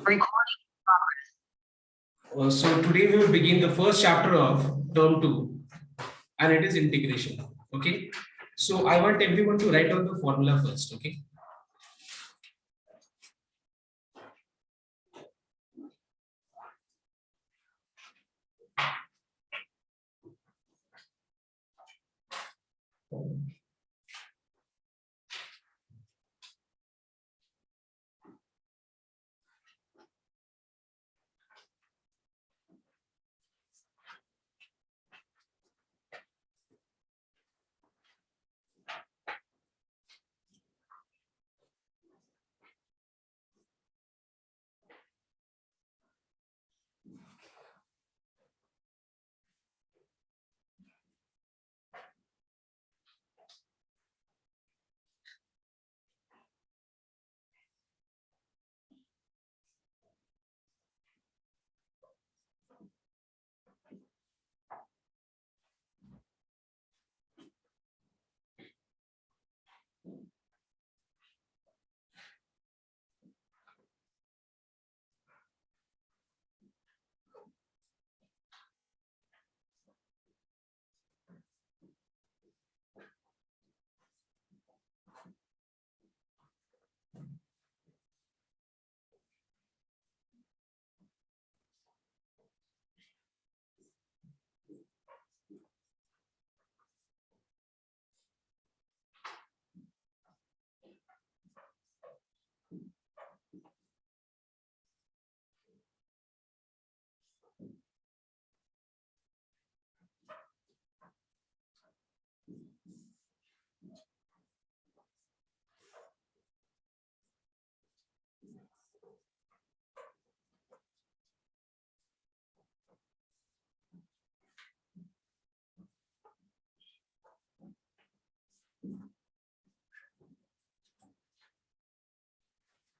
Recording. So today we will begin the first chapter of term 2 and it is integration. Okay. So I want everyone to write down the formula first. Okay.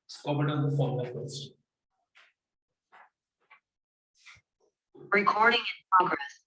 Let's comment on the formula first. Recording in progress.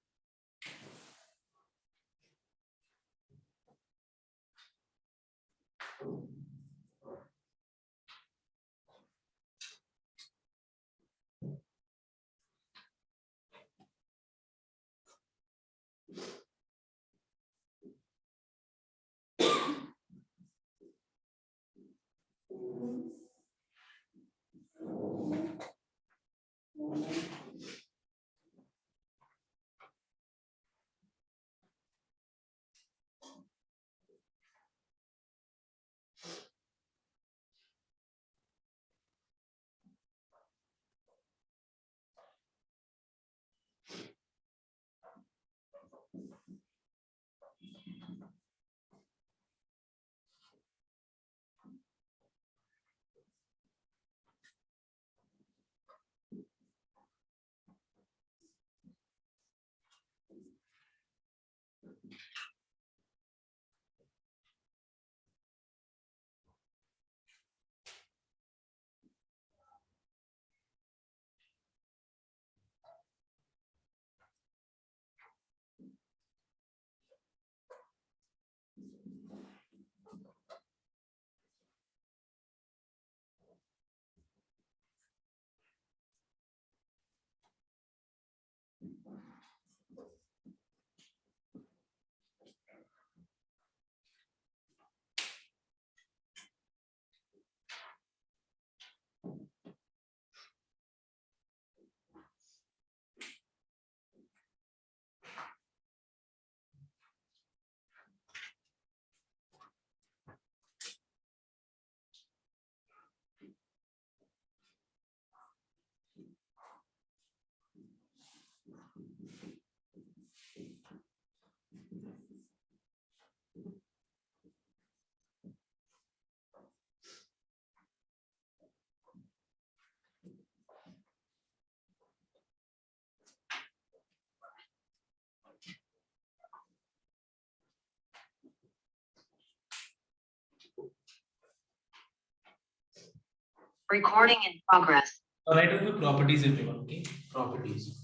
Recording in progress. Write down the properties, everyone. Okay. Properties.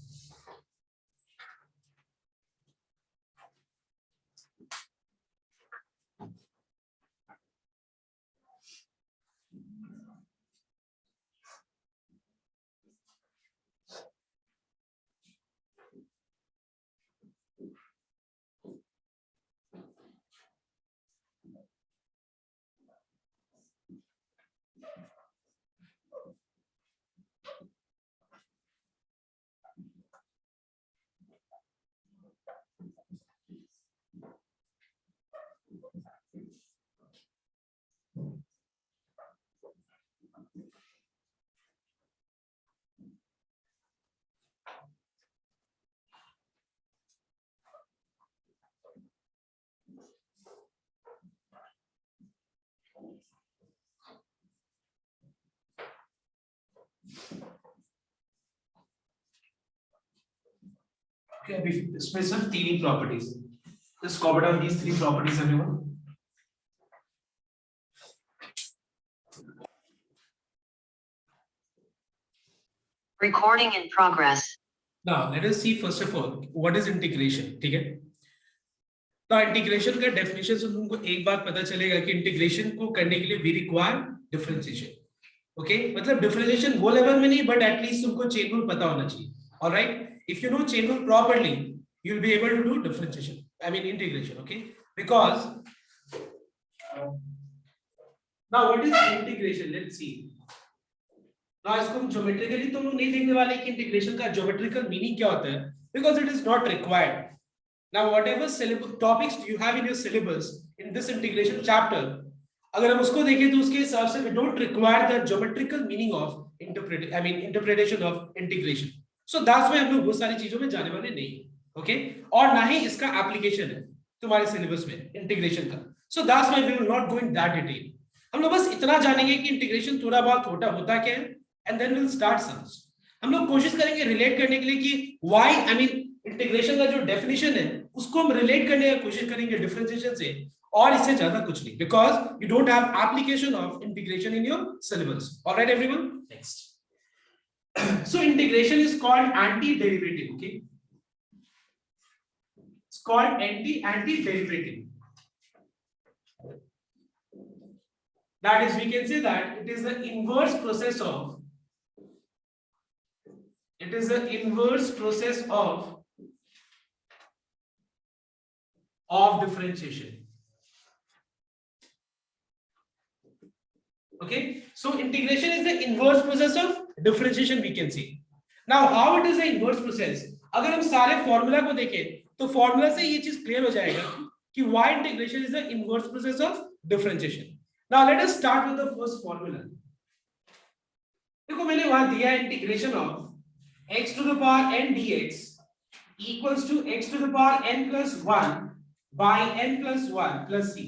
Okay, अभी इसमें सिर्फ तीन ही properties है. Just copy down these three properties, everyone. Recording in progress. Now let us see first of all what is integration. ठीक है. तो integration का definition से तुमको एक बात पता चलेगा कि इंटीग्रेशन को करने के लिए वी रिक्वायर डिफरेंशिएशन. ओके, मतलब डिफरेंशिएशन वो लेवल में नहीं, बट एटलीस्ट तुमको चेन रूल पता होना चाहिए. Alright, if you know chain rule properly you will be able to do differentiation, I mean integration. Okay, because now what is integration, let's see. Now इसको हम geometrically तुम लोग नहीं देखने वाले कि इंटीग्रेशन का ज्योमेट्रिकल मीनिंग क्या होता है, because it is not required. Now whatever syllabus topics you have in your syllabus in this integration chapter, अगर हम उसको देखें तो उसके हिसाब से we don't require the geometrical meaning of interpretation of integration. So that's why हम लोग बहुत सारी चीजों में जाने वाले नहीं. Okay, और ना ही इसका एप्लीकेशन है तुम्हारे सिलेबस में इंटीग्रेशन का. So that's why we will not go in that detail. हम लोग बस इतना जानेंगे कि इंटीग्रेशन थोड़ा बहुत होता क्या है, and then we'll start sums. हम लोग कोशिश करेंगे रिलेट करने के लिए कि why, I mean इंटीग्रेशन का जो डेफिनेशन है उसको हम रिलेट करने की कोशिश करेंगे डिफरेंशिएशन से, और इससे ज्यादा कुछ नहीं, because you don't have application of integration in your syllabus. Alright everyone, next. So integration is called anti derivative. Okay, it's called anti derivative. That is, we can say that it is the inverse process of differentiation. Okay, so integration is the inverse process of differentiation, we can see. Now how it is the inverse process, अगर हम सारे formula को देखें तो formula से ये चीज clear हो जाएगा कि why integration is the inverse process of differentiation. Now let us start with the first formula. देखो मैंने वहां दिया है integration of x to the power n dx equals to x to the power n plus 1 by n plus 1 plus c.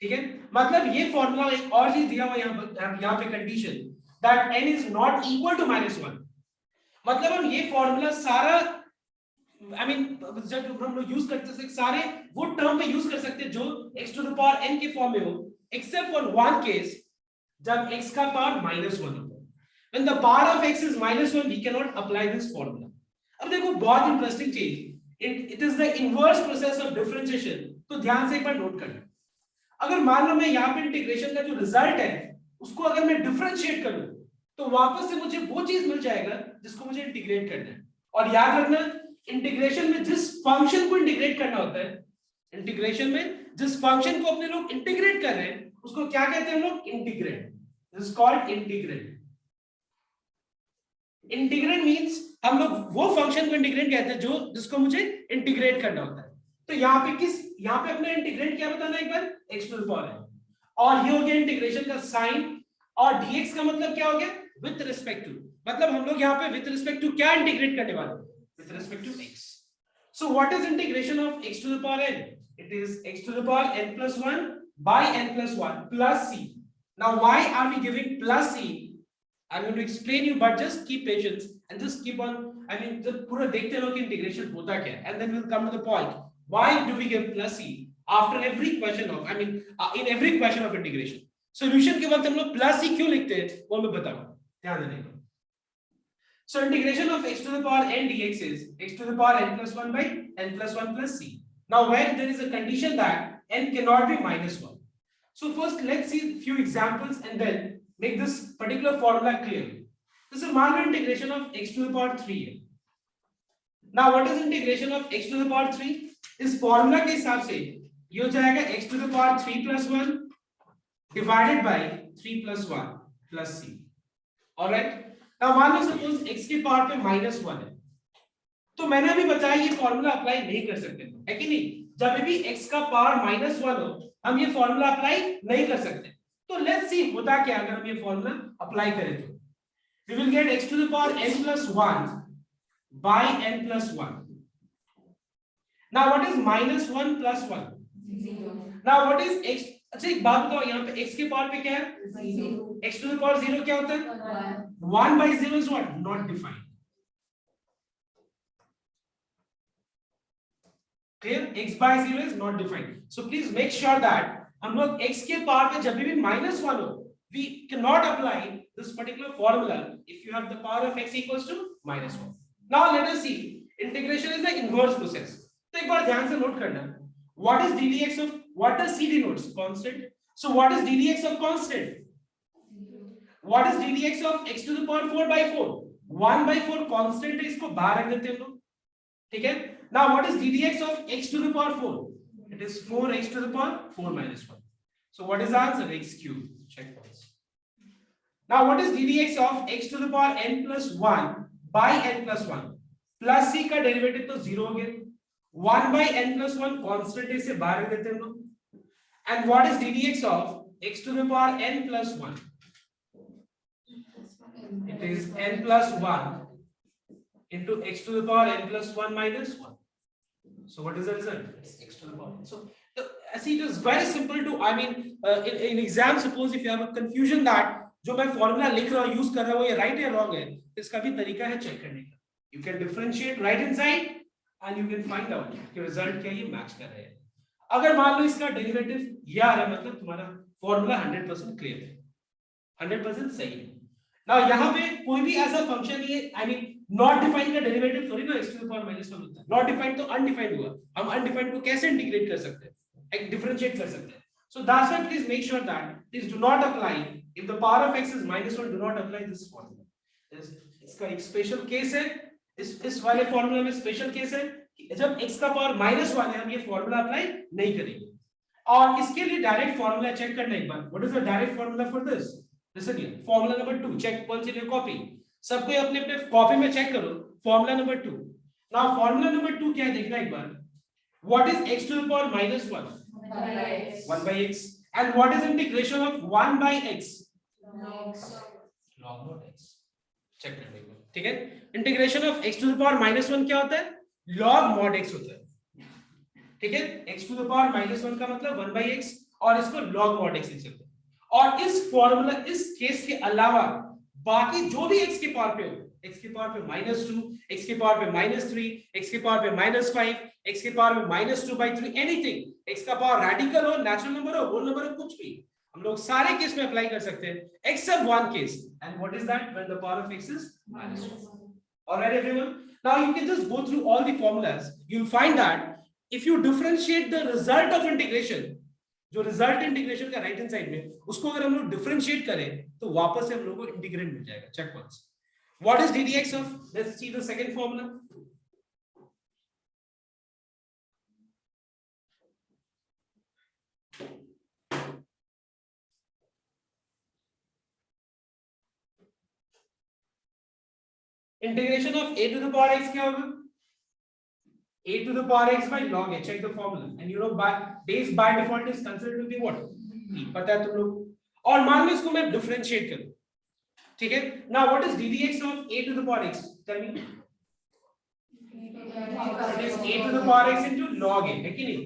ठीक है, मतलब ये formula एक और चीज दिया हुआ यहाँ पे condition that n is not equal to -1. मतलब हम ये फॉर्मूला सारा I mean जब हम लोग यूज करते हैं सारे वो टर्म पे यूज कर सकते हैं जो x to the power n के फॉर्म में हो, except for one case जब x का पावर -1 होता है. When the power of x is -1 we cannot apply this formula. अब देखो बहुत इंटरेस्टिंग चीज, it is the inverse process of differentiation. तो ध्यान से एक बार नोट करना. अगर मान लो मैं यहाँ पे इंटीग्रेशन का जो रिजल्ट है उसको अगर मैं डिफरेंशिएट करूं तो वापस से मुझे वो चीज मिल जाएगा जिसको मुझे इंटीग्रेट करना है. और याद रखना इंटीग्रेशन में जिस फंक्शन को इंटीग्रेट करना होता है, इंटीग्रेशन में जिस फंक्शन को अपने लोग इंटीग्रेट कर रहे हैं उसको क्या कहते हैं हम लोग, integrand. This is called integrand. Integrand means हम लोग वो फंक्शन को इंटीग्रेंट कहते हैं जो जिसको मुझे इंटीग्रेट करना होता है. तो यहाँ पे अपना इंटीग्रेंट क्या बताना एक बार, x to the power n. और ये हो गया इंटीग्रेशन का साइन, और dx का मतलब क्या हो गया, विद रिस्पेक्ट टू. मतलब हम लोग यहाँ पे विद रिस्पेक्ट टू क्या इंटीग्रेट करने वाले हैं, with respect to x. So what is integration of x to the power n? It is x to the power n plus 1 by n plus 1 plus c. Now why are we giving plus c? I'm going to explain you, but just keep patience and just keep on, I mean जब पूरा देखते रहो कि integration होता क्या है, and then we'll come to the point. Why do we give plus c after every question of, I mean in every question of integration? Solution के वक्त हम लोग plus c क्यों लिखते हैं वो मैं बताऊँ, ध्यान देने का. So integration of x to the power n dx is x to the power n plus 1 by n plus 1 plus c. Now when there is a condition that n cannot be -1. So first let's see few examples and then make this particular formula clear. This is मान लो integration of x to the power 3 है. Now what is integration of x to the power 3? इस formula के हिसाब से ये हो जाएगा x to the power 3 plus 1 divided by 3 plus 1 plus c. Alright. Now मान लो suppose x के पावर पे -1 है, तो मैंने अभी बताया ये फॉर्मूला अप्लाई नहीं कर सकते, है कि नहीं? जब भी x का पावर -1 हो हम ये फॉर्मूला अप्लाई नहीं कर सकते. तो लेट्स सी होता क्या अगर हम ये फॉर्मूला अप्लाई करें तो we will get x to the power n plus 1 by n plus 1. Now what is -1 plus 1? 0. Now what is x अच्छा एक बात बताओ, यहाँ पे x के पावर पे क्या है? x to the power 0 क्या होता है? 1 by 0 is what? Not defined. Clear? X by 0 is not defined. So please make sure that हम लोग x के पावर पे जब भी -1 हो, we cannot apply this particular formula if you have the power of x equals to -1. Now let us see, integration is the inverse process. तो एक बार ध्यान से नोट करना, what is ddx of, what does c denotes? Constant. So what is ddx of constant? What is ddx of x to the power 4 by 4? 1 by 4 constant है, इसको बाहर रख देते हैं हम लोग, ठीक है? Now what is ddx of x to the power 4? It is 4x to the power 4 minus 1. So what is the answer? X cube. Check points. Now what is ddx of x to the power n plus 1 by n plus 1? Plus c का derivative तो 0 हो गया, 1 by n plus 1 constant इसे बाहर रख देते हैं हम लोग. And what is ddx of x to the power n plus 1? It is n plus 1 into x to the power n plus 1 minus 1. So what is the result? It's x to the power. So see, it is very simple to, I mean, in exam, suppose if you have a confusion that जो मैं formula लिख रहा हूँ, use कर रहा हूँ, ये right या रॉन्ग है, इसका भी तरीका है चेक करने का. You can differentiate right hand side and you can find out कि रिजल्ट क्या ये मैच कर रहे हैं. अगर मान लो इसका डेरिवेटिव ये आ रहा है, मतलब तुम्हारा फॉर्मूला 100% क्लियर है, 100% सही है. नाउ यहाँ पे कोई भी ऐसा फंक्शन ये, आई मीन नॉट डिफाइंड का डेरिवेटिव थोड़ी ना x to the power -1 होता है. नॉट डिफाइंड तो अनडिफाइंड हुआ, हम अनडिफाइंड को कैसे इंटीग्रेट कर सकते हैं, एक डिफरेंशिएट कर सकते हैं. So that's why please make sure that please do not apply, if the power of x is -1, do not apply this formula. इसका एक स्पेशल केस है, इस वाले फॉर्मूला में स्पेशल केस है कि जब x का पावर -1 है, हम ये फॉर्मूला अप्लाई नहीं करेंगे. और इसके लिए डायरेक्ट फॉर्मूला चेक करना एक बार. What is the direct formula for this? Listen here, formula number 2, check once in your copy. सबको अपने अपने कॉपी में चेक करो formula number 2. Now formula number 2 क्या है देखना एक बार. What is x to the power -1? 1 by x. And what is integration of 1 by x? log mod x. Check कर लेंगे, ठीक है? Integration of x to the power -1 क्या होता है? log mod x होता है, ठीक है? x to the power -1 का मतलब 1 by x, और इसको log mod x लिख सकते हैं. और इस फॉर्मूला, इस केस के अलावा बाकी जो भी x के पावर पे हो, x के पावर पे -2, x के पावर पे -3, x के पावर पे -5, x के पावर पे -2/3, एनीथिंग, x का पावर रेडिकल हो, नेचुरल नंबर हो, होल नंबर हो, कुछ भी, हम लोग सारे केस में अप्लाई कर सकते हैं accept one case. And what is that? When the power of x is -1. Alright everyone, now you can just go through all the formulas. You will find that if you differentiate the result of integration, जो result integration का right hand side में, उसको अगर हम लोग differentiate करें तो वापस से हम लोग को इंटीग्रेंड मिल जाएगा. Check once. What is ddx of, let's see the second formula. Integration of a to the power x क्या होगा? a to the power x by log a. Check the formula. And you know by base by default is considered to be what? पता है तुम लोग. और मान लो इसको मैं डिफरेंशिएट करूं, ठीक है? Now what is ddx of a to the power x? Tell me. It is a to the power x into log a, है कि नहीं?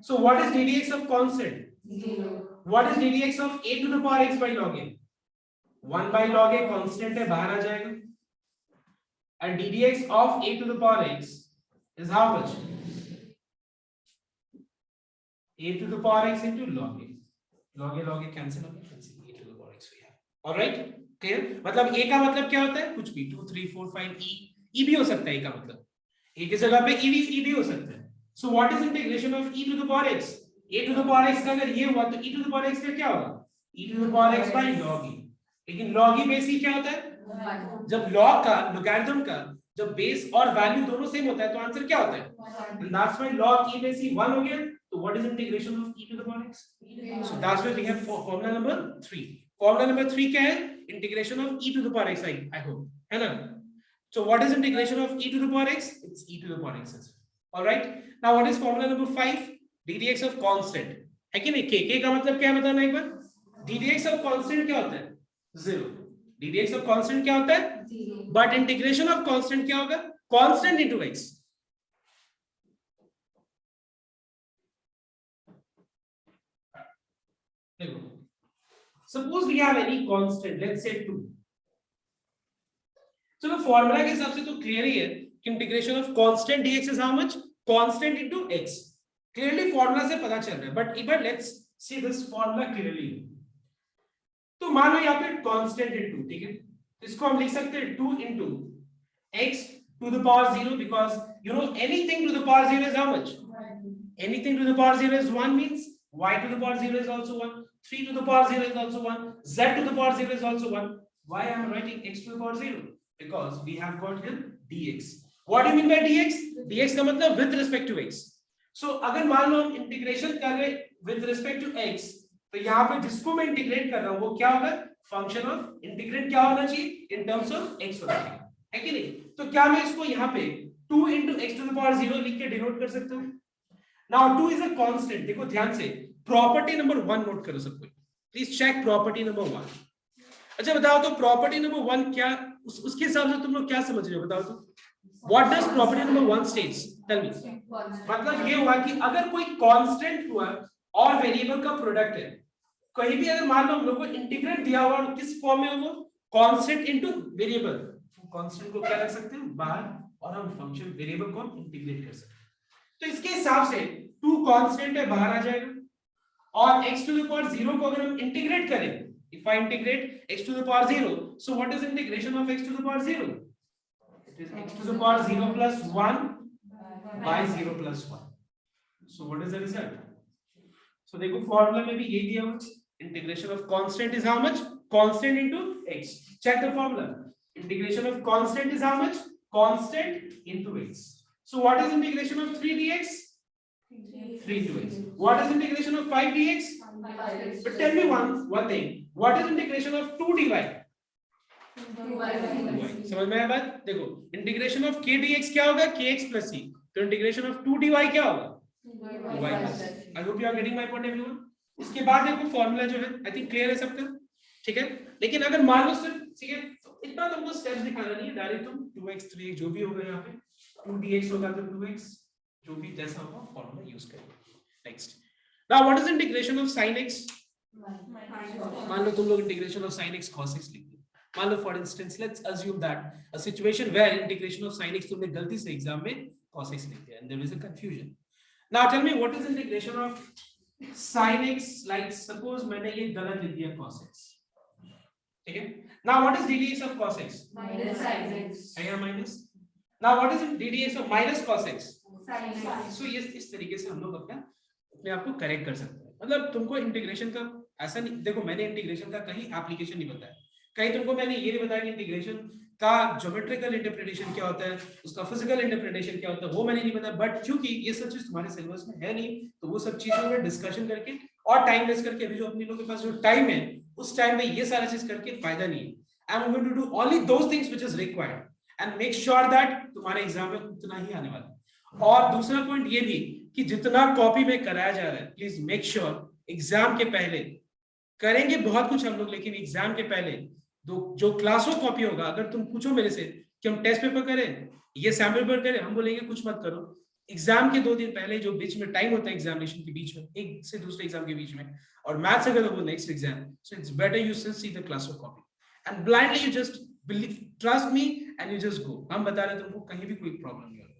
So what is ddx of constant? 0. What is ddx of a to the power x by log a? 1 by log a constant है, बाहर आ जाएगा. And ddx of a to the power x is how much? A to the power x into log a. Log a cancel हो गया, a to the power x we have. All right, clear? मतलब a का मतलब क्या होता है? कुछ भी, 2 3 4 5 e भी हो सकता है. a का मतलब a की जगह पे e भी हो सकता है. So what is integration of e to the power x? a to the power x का अगर ये हुआ तो e to the power x का क्या होगा? e to the power x by log e. लेकिन log e बेस क्या होता है? जब log का, लोगैरिथम का जब बेस और वैल्यू दोनों सेम होता है तो आंसर क्या होता है? And that's why log e base 1 हो गया. So what is integration of e to the power x? So that's why we have formula number 3. Formula number 3 क्या है? Integration of e to the power x. I hope, है ना? So what is integration of e to the power x? It's e to the power x. All right. Now what is formula number 5? ddx of constant. है कि नहीं? k का मतलब क्या है बताना एक बार. ddx of constant क्या होता है? 0. ddx of constant क्या होता है? 0. But integration of constant क्या होगा? Constant into x. देखो, suppose we have any constant, let's say 2. चलो फॉर्मूला के हिसाब से तो क्लियर ही है कि integration of constant dx is how much, constant into x. Clearly formula से पता चल रहा है, बट एक बार let's see this formula clearly. तो मान लो यहाँ पे कांस्टेंट इनटू, ठीक है, इसको हम लिख सकते हैं 2 into x to the power 0, because you know anything to the power 0 is how much? Anything to the power 0 is 1, means y to the power 0 is also 1, 3 to the power 0 is also 1, z to the power 0 is also 1. Why I am writing x to the power 0? Because we have got here dx. What do you mean by dx? dx का मतलब with respect to x. So अगर मान लो हम integration कर रहे with respect to x, तो यहाँ पे जिसको मैं इंटीग्रेट कर रहा हूँ वो क्या होगा? फंक्शन ऑफ इंटीग्रेट क्या होना चाहिए? इन टर्म्स ऑफ x होना चाहिए, है कि नहीं? तो क्या मैं इसको यहाँ पे 2 into x to the power 0 लिख के डिनोट कर सकता हूँ? Now 2 is a constant. देखो ध्यान से, प्रॉपर्टी नंबर 1 नोट करो सबको, प्लीज चेक प्रॉपर्टी नंबर 1. अच्छा बताओ तो प्रॉपर्टी नंबर 1 क्या, उसके हिसाब से तुम लोग क्या समझ रहे हो? बताओ तो, what does property number 1 states? Tell me. मतलब ये हुआ कि अगर कोई कांस्टेंट हुआ और वेरिएबल का प्रोडक्ट है, कहीं भी अगर मान लो हम लोग को इंटीग्रेट दिया हुआ, किस फॉर्म में होगा? Constant into variable. कांस्टेंट को क्या रख सकते हैं? बाहर, और हम फंक्शन वेरिएबल को इंटीग्रेट कर सकते हैं. तो इसके हिसाब से 2 कांस्टेंट है, बाहर आ जाएगा, और x to the power 0 को अगर हम इंटीग्रेट करें, if I integrate x to the power 0, so what is integration of x to the power 0? It is x to the power 0 plus 1 by 0 plus 1. So what is the result? So देखो formula में भी यही दिया हुआ, integration of constant is how much? Constant into x. Check the formula. Integration of constant is how much? Constant into x. So what is integration of 3 dx? 3 to x. What is integration of 5 dx? 5x. But tell me one thing. What is integration of 2 dy? 2 by 5. समझ में आया बात? देखो integration of k dx क्या होगा? kx plus c. तो integration of 2 dy क्या होगा? 2y plus c. I hope you are getting my point everyone. इसके बाद देखो फॉर्मूला जो है आई थिंक क्लियर है सबका, ठीक है. लेकिन अगर मान लो सिर्फ, ठीक है, तो इतना तुमको स्टेप्स दिखाना नहीं है, डायरेक्ट तुम 2x 3x जो भी होगा यहाँ पे 2 dx होगा तो 2x जो भी जैसा होगा फॉर्मूला यूज करेंगे. Next, now what is integration of sin x? मान लो तुम लोग integration of sin x cos x लिख दो. मान लो for instance let's assume that a situation where integration of sin x तुमने गलती से एग्जाम में cos x लिख दिया and there is a confusion. Now tell me what is integration of sin x? Like suppose मैंने ये गलत लिख दिया cos x, ठीक है. Now what is ddx of cos x? Minus sin x. है या minus? Now what is ddx of minus cos x? Sin x. So ये इस तरीके से हम लोग अपने आप को करेक्ट कर सकते हैं. मतलब तुमको इंटीग्रेशन का ऐसा नहीं, देखो मैंने इंटीग्रेशन का कहीं एप्लीकेशन नहीं बताया, कहीं तुमको मैंने ये नहीं बताया कि इंटीग्रेशन का ज्योमेट्रिकल इंटरप्रिटेशन क्या होता है, उसका फिजिकल इंटरप्रिटेशन क्या होता है, वो मैंने नहीं बताया. बट क्योंकि ये सब चीज तुम्हारे सिलेबस में है नहीं, तो वो सब चीजों में डिस्कशन करके और टाइम वेस्ट करके, अभी जो अपने लोगों के पास जो टाइम है उस टाइम में ये सारा चीज करके फायदा नहीं है. I am going to do only those things which is required and make sure that तुम्हारे एग्जाम में उतना ही आने वाला है. और दूसरा पॉइंट ये भी कि जितना कॉपी में कराया जा रहा है, प्लीज मेक श्योर एग्जाम के पहले करेंगे बहुत कुछ हम लोग, लेकिन एग्जाम के पहले जो क्लास वर्क कॉपी होगा, अगर तुम पूछो मेरे से कि हम टेस्ट पेपर करें, ये सैम्पल पेपर करें, हम बोलेंगे कुछ मत करो. एग्जाम के 2 दिन पहले जो बीच में टाइम होता है एग्जामिनेशन के बीच में, एक से दूसरे एग्जाम के बीच में, और मैथ्स अगर वो next exam, so it's better you सिर्फ see the class work copy and blindly you just believe, trust me and you just go. हम बता रहे हैं तुमको, कहीं भी कोई प्रॉब्लम नहीं होगा.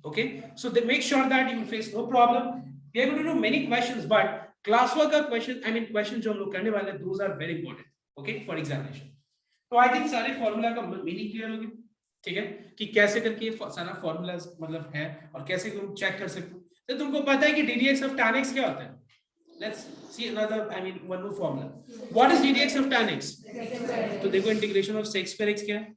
Okay, so they make sure that you will face no problem. We are going to do many questions, but classwork का question, I mean questions जो हम लोग करने वाले हैं, those are very important. Okay, for examination. तो I think सारे formula का मीनिंग क्लियर हो गया, ठीक है, कि कैसे करके सारा फॉर्मूला मतलब है और कैसे तुम चेक कर सकते हो. तो तुमको पता है कि ddx of tan x क्या होता है? Let's see another, I mean one more formula. What is ddx of tan x? तो देखो integration of sec square x क्या है?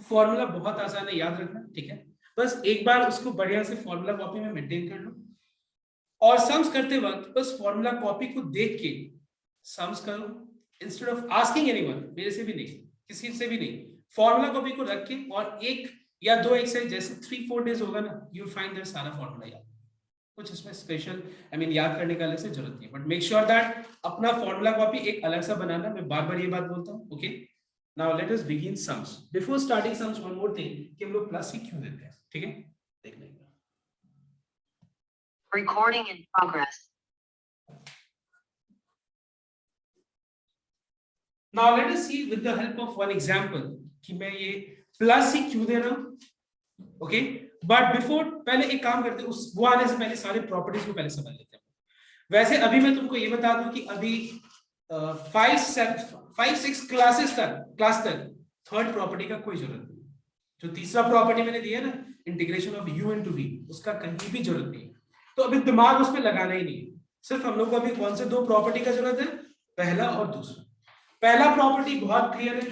फॉर्मूला बहुत आसान है, याद रखना, ठीक है. बस एक बार उसको बढ़िया से फॉर्मूला कॉपी में मेंटेन कर लो, और सम्स करते वक्त बस फॉर्मूला कॉपी को देख के सम्स करो, इंस्टेड ऑफ आस्किंग एनीवन. मेरे से भी नहीं, किसी से भी नहीं, फॉर्मूला कॉपी को रख के और 1 या 2 एक्सरसाइज जैसे 3-4 डेज होगा ना, यू विल फाइंड दैट सारा फॉर्मूला याद. कुछ इसमें स्पेशल आई मीन याद करने का अलग से जरूरत नहीं है, बट मेक श्योर दैट अपना फॉर्मूला कॉपी एक अलग सा बनाना. मैं बार बार ये बात बोलता हूँ. Okay, now let us begin sums. Before starting sums, one more thing कि हम लोग प्लस ही क्यों देते हैं, ठीक है, देख लेंगे. Recording in progress. Now let us see with the help of one example कि मैं ये प्लस ही क्यों दे रहा हूं। ओके, बट बिफोर पहले एक काम करते हैं, उस वो आने से पहले सारे प्रॉपर्टीज को पहले समझ लेते हैं। वैसे अभी मैं तुमको ये बता दूं कि अभी 5-6 क्लास तक थर्ड प्रॉपर्टी का कोई जरूरत नहीं। जो तीसरा प्रॉपर्टी मैंने दिया ना, integration of u into v, उसका कहीं भी जरूरत नहीं। तो अभी दिमाग उस पर लगाना ही नहीं, सिर्फ हम लोग को अभी कौन से दो प्रॉपर्टी का जरूरत है, पहला और दूसरा। पहला प्रॉपर्टी बहुत क्लियर है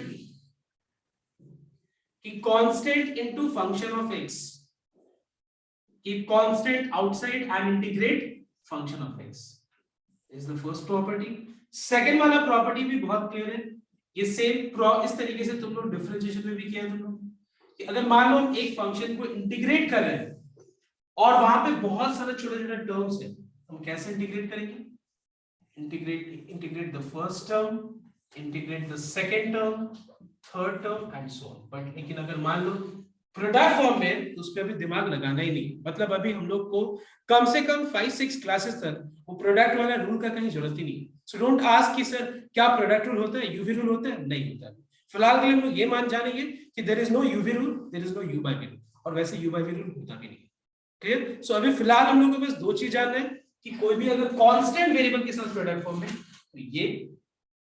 कि constant into function of x, keep constant outside and integrate function of x is the first property. Second वाला प्रॉपर्टी भी बहुत क्लियर है, ये सेम इस तरीके से तुम लोग डिफरेंशिएशन में भी किया तुम लोग कि अगर मान लो हम एक फंक्शन को इंटीग्रेट कर रहे हैं और वहां पे बहुत सारे छोटे छोटे टर्म्स हैं, हम कैसे इंटीग्रेट करेंगे, integrate the first term, integrate the second term, third term and so on. But लेकिन अगर मान लो प्रोडक्ट फॉर्म में, तो उस पर अभी दिमाग लगाना ही नहीं। मतलब अभी हम लोग को कम से कम 5-6 क्लासेस तक वो प्रोडक्ट वाला रूल का कहीं जरूरत ही नहीं। सो डोंट आस्क कि सर क्या प्रोडक्ट रूल होता है, यूवी रूल होता है, नहीं होता है। फिलहाल के लिए हम लोग ये मान जानेंगे कि there is no UV rule, there is no U by V rule, और वैसे यू बाय वी रूल होता भी नहीं। क्लियर? सो अभी फिलहाल हम लोग को बस दो चीज जानना है कि कोई भी अगर कांस्टेंट वेरिएबल के साथ प्रोडक्ट फॉर्म में, तो ये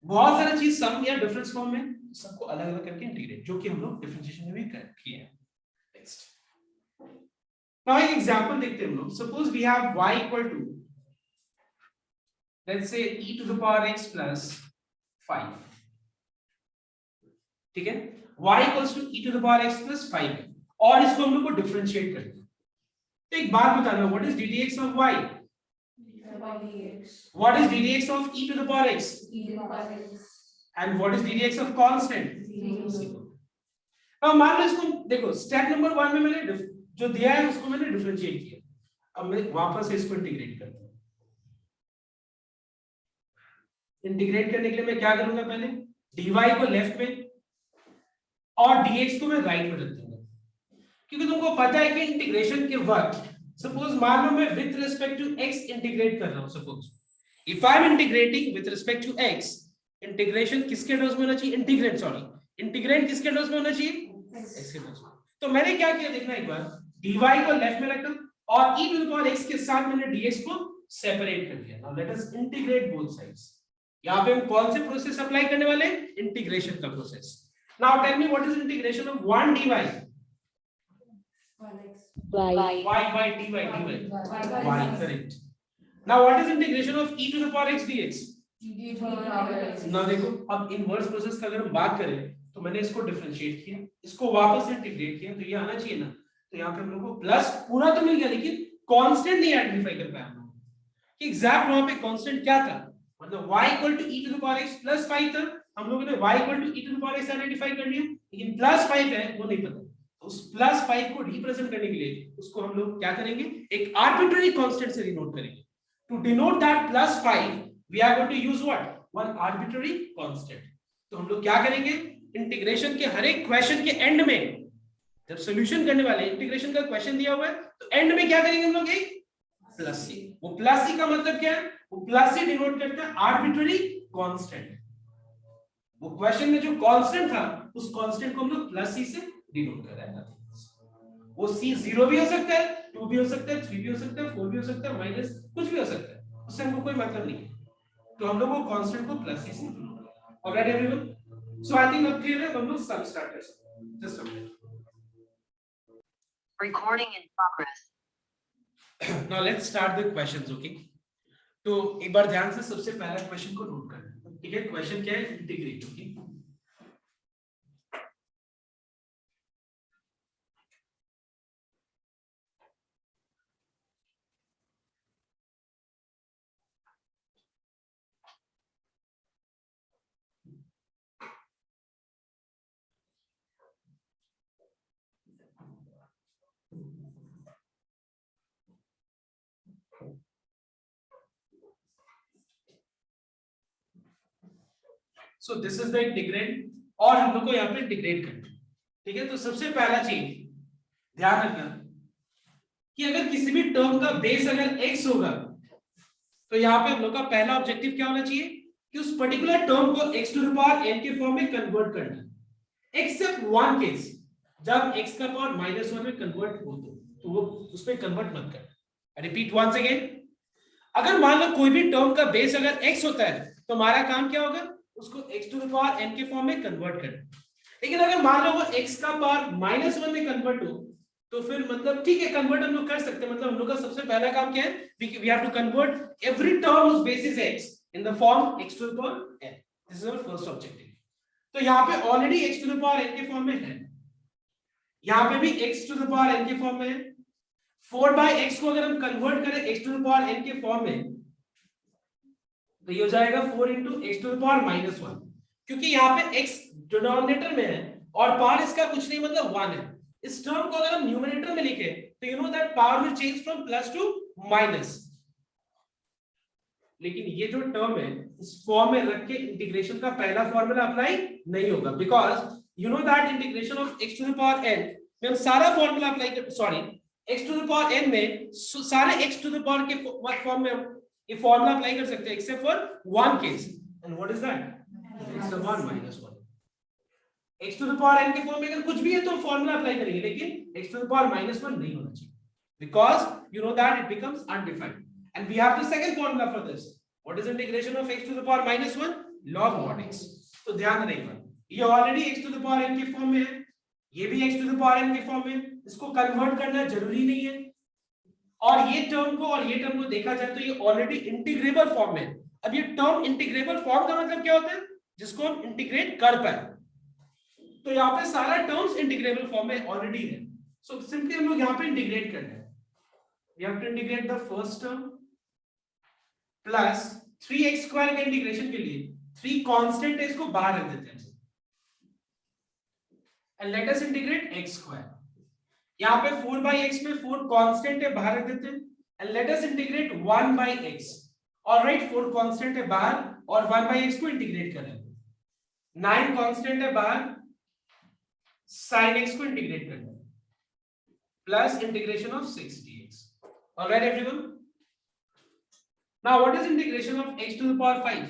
बहुत सारी चीज सम या डिफरेंस फॉर्म में, सबको अलग अलग करके इंटीग्रेट, जो कि हम लोग डिफरेंशिएशन में भी किए हैं। Now एक एग्जांपल देखते हैं हम लोग। Suppose we have y equal to, let's say e to the power x plus 5, ठीक है, y equals to e to the power x plus 5, और इसको हम लोग को डिफरेंशिएट करना है। तो एक बात बताना, what is ddx of y, what is ddx of e to the power x, and what is ddx of constant। अब मान लो इसको देखो, स्टेप नंबर 1 में मैंने जो दिया है उसको मैंने डिफरेंशिएट किया। अब मैं वापस से इसको इंटीग्रेट करता हूं। इंटीग्रेट करने के लिए मैं क्या करूंगा, पहले dy को लेफ्ट में और dx को मैं राइट में रख दूंगा, क्योंकि तुमको पता है कि इंटीग्रेशन के वक्त, सपोज मान लो मैं with respect to x integrate कर रहा हूं, suppose if I am integrating with respect to x, integration किसके टर्म्स में होना चाहिए, इंटीग्रेंट किसके टर्म्स में होना चाहिए, x के टर्म्स में। तो मैंने क्या किया देखना एक बार, dy को लेफ्ट में रखा और e to the power x के साथ मैंने dx को सेपरेट कर दिया। Now let us integrate both sides. यहां पे हम कौन से प्रोसेस अप्लाई करने वाले, इंटीग्रेशन का process. Now tell me what is integration of 1 dy, y by dy, y, correct। now what is integration of e to the power x dx, ना देखो, अब इनवर्स प्रोसेस का अगर हम बात करें तो मैंने इसको डिफरेंशिएट किया, इसको वापस इंटीग्रेट किया, तो ये आना चाहिए ना। तो यहाँ पे हम लोग को प्लस पूरा तो मिल गया, लेकिन कांस्टेंट नहीं आइडेंटिफाई कर पाया हम लोग कि एग्जैक्ट वहां पे कांस्टेंट क्या था। मतलब y equal to e to the power x plus 5 था, हम लोगों ने y equal to e to the power x identify कर लिया, लेकिन प्लस 5 है वो नहीं पता। तो उस प्लस 5 को रिप्रेजेंट करने के लिए उसको हम लोग क्या करेंगे, एक आर्बिट्ररी कांस्टेंट से डिनोट करेंगे। To denote that plus 5 we are going to use what, one arbitrary constant. तो हम लोग क्या करेंगे, इंटीग्रेशन के हर एक क्वेश्चन के एंड में, जब सॉल्यूशन करने वाले इंटीग्रेशन का क्वेश्चन दिया हुआ है, तो एंड में क्या करेंगे हम लोग, एक प्लस सी। वो प्लस सी का मतलब क्या है, वो प्लस सी डिनोट करता है आर्बिट्ररी कांस्टेंट। वो क्वेश्चन में जो कांस्टेंट था, उस कांस्टेंट को हम लोग प्लस सी से डिनोट कर रहे हैं। वो सी 0 भी हो सकता है, 2 भी हो सकता है, 3 भी हो सकता है, 4 भी हो सकता है, माइनस कुछ भी हो सकता है, उससे हमको कोई मतलब नहीं है। तो हम लोग वो कांस्टेंट को प्लस सी से डिनोट कर रहे हैं। Alright everyone, so I think अब क्लियर है, हम लोग सम स्टार्ट कर सकते हैं। Just a minute. Recording in progress. Now let's start the questions, okay? तो एक बार ध्यान से सबसे पहला क्वेश्चन को नोट करना, ठीक है? क्वेश्चन क्या है, integrate, okay? So this is the integrand, और हम लोग को यहाँ पे इंटीग्रेट करना है, ठीक है? तो सबसे पहला चीज ध्यान रखना कि अगर किसी भी टर्म का बेस अगर x होगा, तो यहाँ पे हम लोग का पहला ऑब्जेक्टिव क्या होना चाहिए कि उस पर्टिकुलर टर्म को x to the power n के फॉर्म में कन्वर्ट करना है, एक्सेप्ट वन केस, जब x का पावर -1 में कन्वर्ट हो तो वो उसमें कन्वर्ट मत करना। रिपीट वंस अगेन, अगर मान लो कोई भी टर्म का बेस अगर x होता है तो हमारा काम क्या होगा, उसको x to the power n के फॉर्म में कन्वर्ट करना। लेकिन अगर मान लो वो x का पावर -1 में कन्वर्ट हो तो फिर मतलब ठीक है, कन्वर्ट हम लोग कर सकते हैं। मतलब हम लोग का सबसे पहला काम क्या है, we have to convert every term whose base is x in the form x to the power n. This is our first objective. तो यहाँ पे already x to the power n के फॉर्म में है, यहाँ पे भी x to the power n के फॉर्म में है। 4/x को अगर हम कन्वर्ट करें x to the power n के फॉर्म में तो ये हो जाएगा 4 into x to the power -1, क्योंकि यहाँ पे x डिनोमिनेटर में है और पावर इसका कुछ नहीं मतलब 1 है। इस टर्म को अगर हम न्यूमरेटर में लिखे तो you know that power will change from plus two minus. लेकिन ये जो टर्म है इस फॉर्म में रख के इंटीग्रेशन का पहला फॉर्मूला अप्लाई नहीं होगा, because you know that integration of x to the power n में हम सारा फॉर्मूला अप्लाई कर, sorry x to the power n में सारे x टू द पावर के फॉर्म में हम ये फॉर्मूला अप्लाई कर सकते हैं except for one case, and what is that, x to the power -1। x to the power n के फॉर्म में अगर कुछ भी है तो हम फॉर्मूला अप्लाई करेंगे, लेकिन x टू द पावर -1 नहीं होना चाहिए, because you know that it becomes undefined. And we have the second formula for this. What is integration of x to the power -1? Log mod x. तो ध्यान रखिएगा, ये already x to the power n के form में है, ये भी x to the power n के फॉर्म में, इसको कन्वर्ट करना जरूरी नहीं है। और ये टर्म को देखा जाए तो ये ऑलरेडी इंटीग्रेबल फॉर्म में है। अब ये टर्म इंटीग्रेबल फॉर्म का मतलब क्या होता है, जिसको हम इंटीग्रेट कर पाए। तो यहाँ पे सारा टर्म्स इंटीग्रेबल फॉर्म में ऑलरेडी है, सो सिंपली हम लोग यहाँ पे इंटीग्रेट करना है। We have to integrate the first term plus 3x square के इंटीग्रेशन के लिए 3 कांस्टेंट है, इसको बाहर रख देते हैं and let us integrate x square. यहां पे 4/x में 4 कांस्टेंट है, बाहर रख देते हैं and let us integrate 1/x। Alright, 4 constant है बाहर और 1/x को इंटीग्रेट कर रहे हैं। 9 कांस्टेंट है बाहर, sin x को इंटीग्रेट करना है plus integration of 6 dx। Alright everyone, now what is integration of x to the power 5?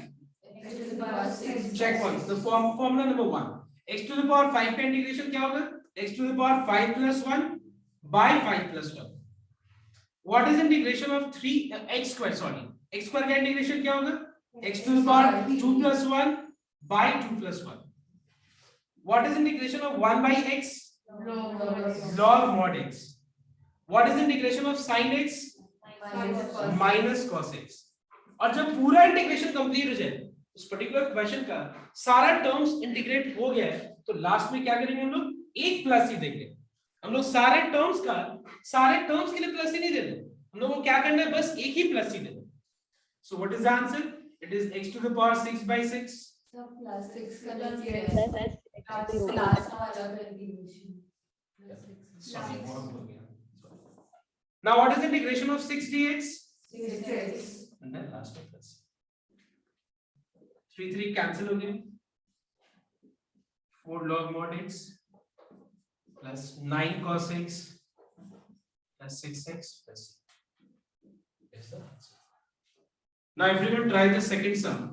X to the power 6. Check once the formula number 1, x to the power 5 का integration क्या होगा, x to the power 5 plus 1 by 5 plus 1। what is integration of 3 x square, sorry x square का integration क्या होगा, x to the power 2 plus 1 by 2 plus 1। what is integration of 1 by x, log mod x। what is integration of sin x, minus cos x। और जब पूरा integration complete हो जाए, उस particular question का सारा टर्म्स इंटीग्रेट हो गया है, तो लास्ट में क्या करेंगे हम लोग, एक प्लस ही देंगे। हम लोग सारे टर्म्स के लिए प्लस ही नहीं देते, हम लोग को क्या करना है, बस एक ही प्लस ही देना। So what is the answer, it is x to the power 6/6 plus 6 का टर्म ये है, लास्ट वाला इंटीग्रेशन सॉरी wrong हो गया। now what is the integration of 6 dx, 6x and then last में plus 3 cancel हो गए, 4 log mod x plus 9 cos x plus 6x plus is the answer। now everyone try the second sum।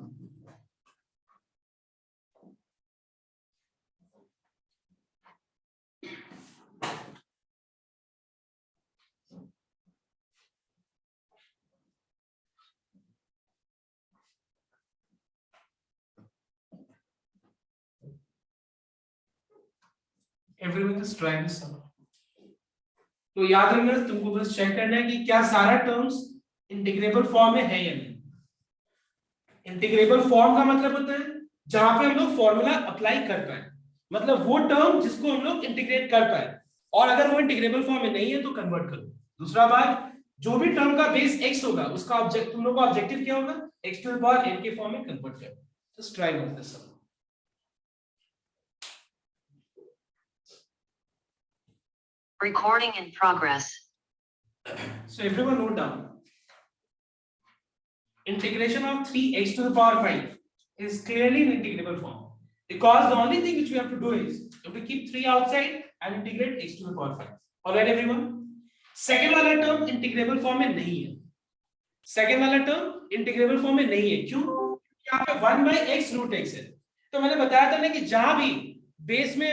Everyone just try this sum। तो याद रखना, तुमको बस check करना है कि क्या सारा टर्म्स इंटीग्रेबल फॉर्म में है या नहीं। इंटीग्रेबल फॉर्म का मतलब होता है जहां पे हम लोग फॉर्मूला अप्लाई कर पाए, मतलब वो टर्म जिसको हम लोग इंटीग्रेट कर पाए, और अगर वो इंटीग्रेबल फॉर्म में नहीं है तो कन्वर्ट करो। दूसरा बात, जो भी टर्म का बेस x होगा उसका ऑब्जेक्ट, तुम लोग का ऑब्जेक्टिव क्या होगा, x to the power n के फॉर्म में कन्वर्ट करो। Just try with this sum. Recording in progress. So everyone note down, integration of 3x to the power 5 is clearly in integrable form, because the only thing which we have to do is to keep 3 outside and integrate x to the power 5। alright everyone, second वाला term integrable form में नहीं है, second वाला term integrable form में नहीं है। क्यों? यहाँ पे 1/x रूट एक्स है। तो मैंने बताया था ना कि जहां भी बेस में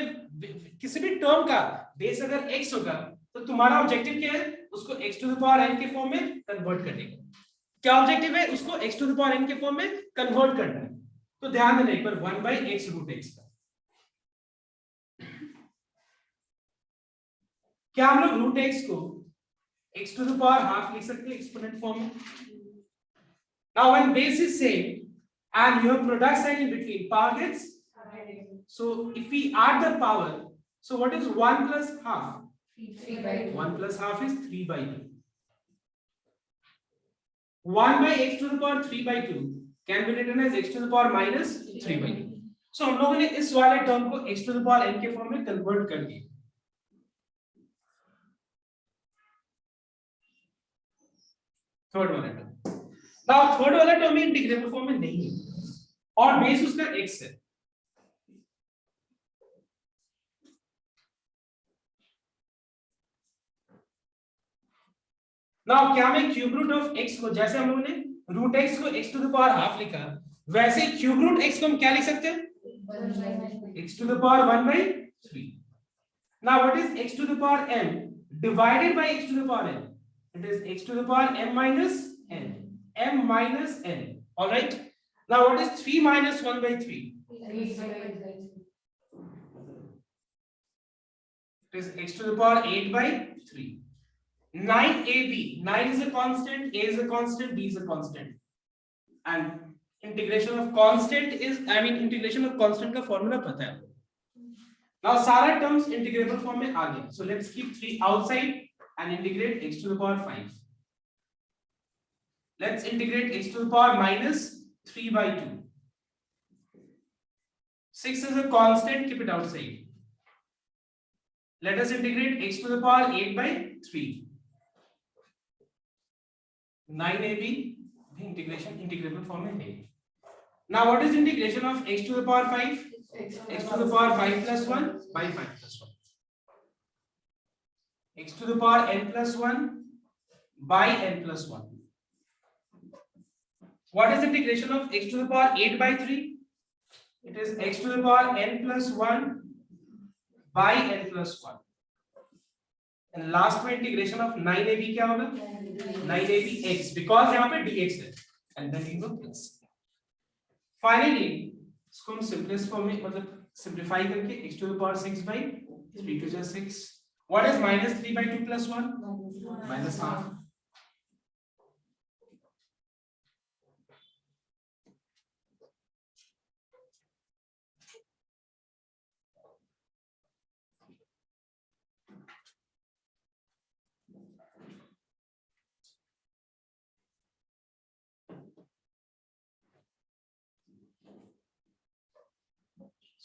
किसी भी टर्म का बेस अगर x होगा तो तुम्हारा ऑब्जेक्टिव क्या है, उसको x to the power n के फॉर्म में कन्वर्ट करने का। क्या ऑब्जेक्टिव है, उसको x to the power n के फॉर्म में कन्वर्ट करना है। तो ध्यान देना एक बार 1/x रूट x का। क्या हम लोग रूट x को x to the power half लिख सकते हैं एक्सपोनेंट फॉर्म में? Now when base is same and your product sign in between, power gets, so if we add the power, so what is 1 plus half? 3/2. 1 plus half is 3/2. 1 by x to the power 3/2 can be written as x to the power minus 3/2. So हम लोगों ने इस वाले term को x to the power n के form में convert कर दिया। थर्ड वाला टर्म, नाउ थर्ड वाला टर्म इंटीग्रेबल फॉर्म में नहीं है और बेस उसका x है। नाउ क्या मैं क्यूब रूट ऑफ x को, जैसे हम लोगों ने रूट x को x to the power half लिखा, वैसे क्यूब रूट x को हम क्या लिख सकते हैं, x to the power 1/3. Now what is x to the power m divided by x to the power n? It is x to the power m minus n. M minus n. All right. Now what is 3 minus 1/3? It is x to the power 8/3. 9ab. 9 is a constant, a is a constant, b is a constant. And integration of constant is, integration of constant का formula पता है। Now सारा terms integrable form में आ गया। So let's keep 3 outside and integrate x to the power 5. Let's integrate x to the power minus 3/2. 6 is a constant, keep it outside. Let us integrate x to the power 8/3. 9ab integration integrable form में है। Now what is integration of x to the power 5? X to the power 5 plus 1 by 5 plus 1. X to the power n plus 1 by n plus 1. What is integration of x to the power 8/3? It is x to the power n plus 1 by n plus 1. And last में integration of 9ab क्या होगा? 9ab x, because यहाँ पे dx है, and then you know plus. Finally इसको हम simplest form में मतलब simplify करके x to the power 6/3 to just 6. What is minus 3/2 plus 1? Minus half.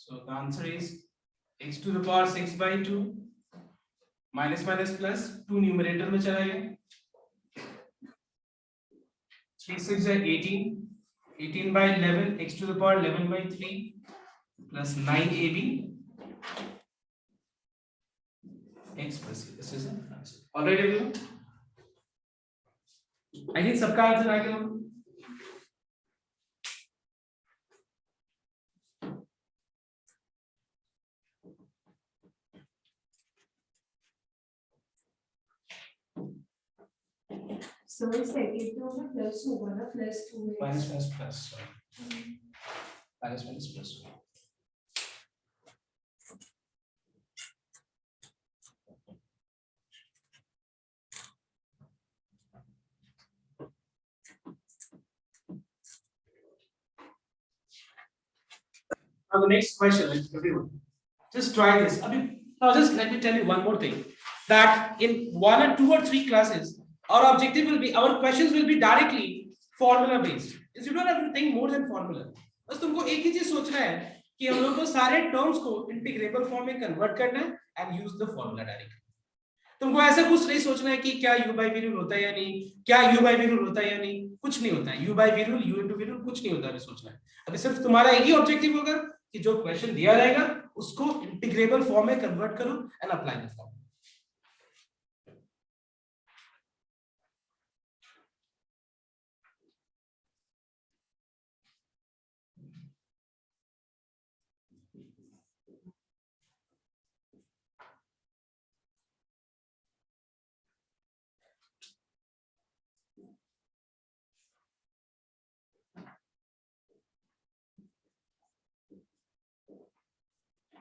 So the answer is x to the power 6/2 minus minus plus 2 numerator में चला गया, 3 6 है 18, 18/11 x to the power 11/3 plus 9ab x plus this is an answer. All right everyone, I think सबका answer आ गया। So it's second term में plus होगा ना, plus 2x. minus minus plus minus minus plus 1. Now the next question, everyone, just try this. Now just let me tell you one more thing, that in 1 or 2 or 3 classes, our objective will be, our questions will be directly formula based. You don't have to think more than formula. बस तुमको एक ही चीज सोचना है कि हम लोग को सारे टर्म्स को इंटीग्रेबल फॉर्म में कन्वर्ट करना है and use the formula directly. तुमको ऐसा कुछ नहीं सोचना है कि क्या u by v रूल होता है या नहीं, क्या u by v रूल होता है या नहीं, कुछ नहीं होता है। u by v rule, u into v rule कुछ नहीं होता है सोचना है। अभी सिर्फ तुम्हारा एक ही ऑब्जेक्टिव होगा कि जो क्वेश्चन दिया रहेगा उसको इंटीग्रेबल फॉर्म में कन्वर्ट करो and apply the form.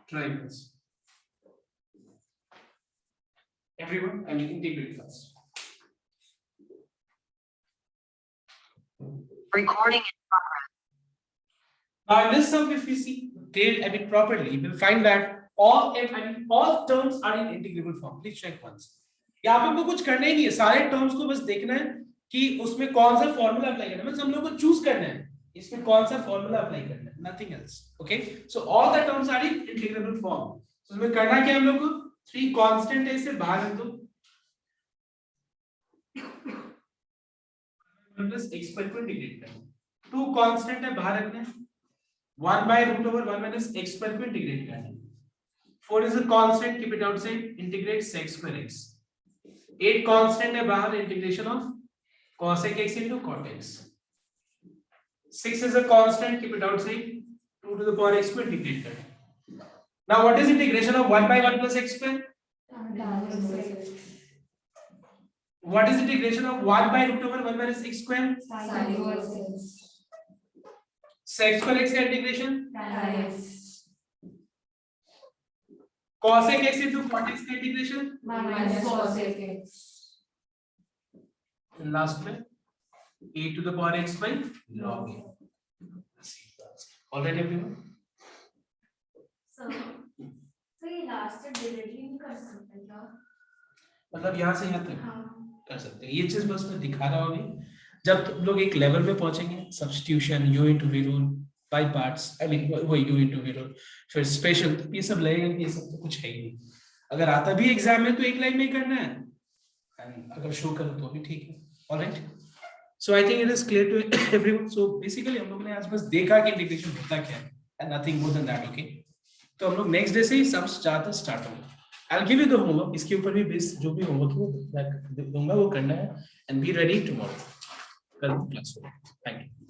triangles. Everyone, I will integrate first. Recording in Now in this sum, if we see properly, we will find that all terms are in integrable form. Please check once. यहाँ पे हमको कुछ करना ही नहीं है, सारे terms को बस देखना है कि उसमें कौन सा फॉर्मूला अप्लाई करना है, मतलब हम लोग को चूज करना है इसमें कौन सा फॉर्मूला अप्लाई करना है, nothing else. Okay, so all the terms are in integrable form. So उसमें करना क्या है हम लोग को, 3 कांस्टेंट है, इसे बाहर रख दो, प्लस x पर को इंटीग्रेट करना, 2 कांस्टेंट है बाहर रखना है, 1 by root over 1 minus x square को इंटीग्रेट करना है, 4 is a constant, keep it outside, integrate sec square x, 8 constant है बाहर, integration of cosec x into cot x, 6 is a constant, keep it outside, 2 to the power x को integrate करना है. Now what is integration of 1 by 1 plus x square? What is integration of 1 by root over 1 minus x square? Sec square x का integration cosec x into cot x का integration last में a to the power x by log a. Alright everyone? तो ये last directly नहीं कर सकते क्या? मतलब यहाँ से यहाँ तक कर सकते हैं, ये चीज बस मैं दिखा रहा हूँ नहीं, जब तुम लोग एक लेवल पे पहुंचेंगे, substitution, u into v rule, by parts, I mean वही u into v rule, फिर स्पेशल, ये सब लगेगा कि ये सब तो कुछ है ही नहीं, अगर आता भी एग्जाम में तो एक लाइन में ही करना है, एंड अगर शो करो तो भी ठीक है. Alright, so I think it is clear to everyone. So basically हम लोग ने आज बस देखा कि इंटीग्रेशन होता क्या है, and nothing more than that. Okay, तो हम लोग नेक्स्ट डे से ही सब स्टार्ट होंगे. I will give you the homework, इसके ऊपर भी बेस जो भी होमवर्क वो दूंगा, वो करना है, एंड बी रेडी टुमारो. कल क्लास हो. Thank you.